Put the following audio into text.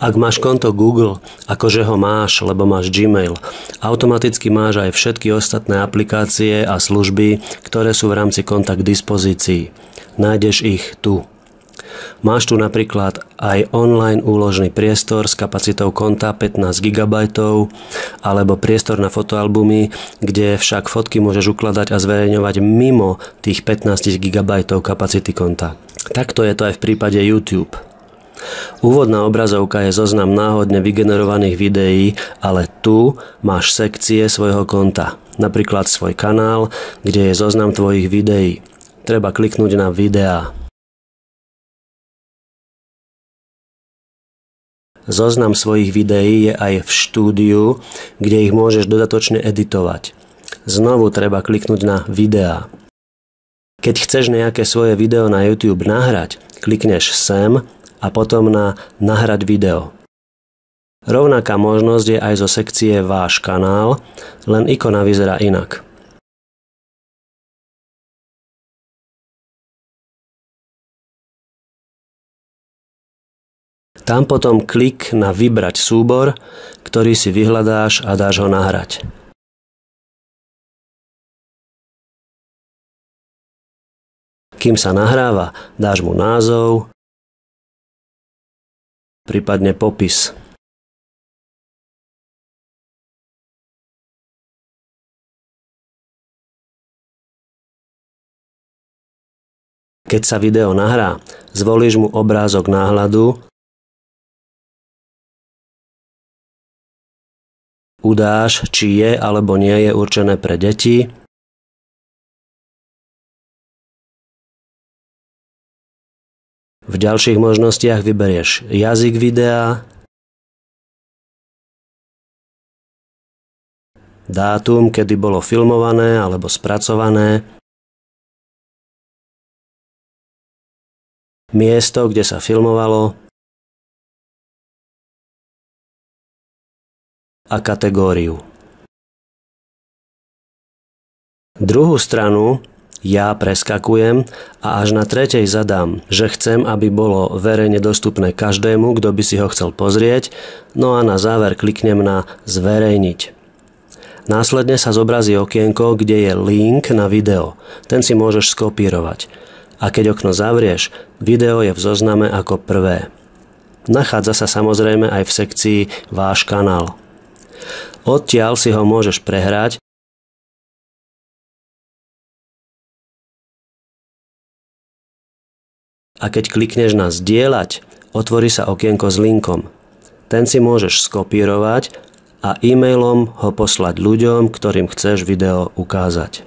Ak máš konto Google, akože ho máš, lebo máš Gmail, automaticky máš aj všetky ostatné aplikácie a služby, ktoré sú v rámci konta k dispozícii. Nájdeš ich tu. Máš tu napríklad aj online úložný priestor s kapacitou konta 15 GB alebo priestor na fotoalbumy, kde však fotky môžeš ukladať a zverejňovať mimo tých 15 GB kapacity konta. Takto je to aj v prípade YouTube. Úvodná obrazovka je zoznam náhodne vygenerovaných videí, ale tu máš sekcie svojho konta, napríklad svoj kanál, kde je zoznam tvojich videí. Treba kliknúť na videá. Zoznam svojich videí je aj v štúdiu, kde ich môžeš dodatočne editovať. Znovu treba kliknúť na videá. Keď chceš nejaké svoje video na YouTube nahrať, klikneš sem a potom na nahrať video. Rovnaká možnosť je aj zo sekcie Váš kanál, len ikona vyzerá inak. Tam potom klik na Vybrať súbor, ktorý si vyhľadáš a dáš ho nahrať. Kým sa nahráva, dáš mu názov, prípadne popis. Keď sa video nahrá, zvolíš mu obrázok náhľadu, udáš, či je alebo nie je určené pre deti, v ďalších možnostiach vyberieš jazyk videa, dátum, kedy bolo filmované alebo spracované, miesto, kde sa filmovalo a kategóriu. Druhú stranu ja preskakujem a až na tretej zadám, že chcem, aby bolo verejne dostupné každému, kto by si ho chcel pozrieť, no a na záver kliknem na Zverejniť. Následne sa zobrazí okienko, kde je link na video. Ten si môžeš skopírovať. A keď okno zavrieš, video je v zozname ako prvé. Nachádza sa samozrejme aj v sekcii Váš kanál. Odtiaľ si ho môžeš prehrať a keď klikneš na Zdieľať, otvorí sa okienko s linkom. Ten si môžeš skopírovať a e-mailom ho poslať ľuďom, ktorým chceš video ukázať.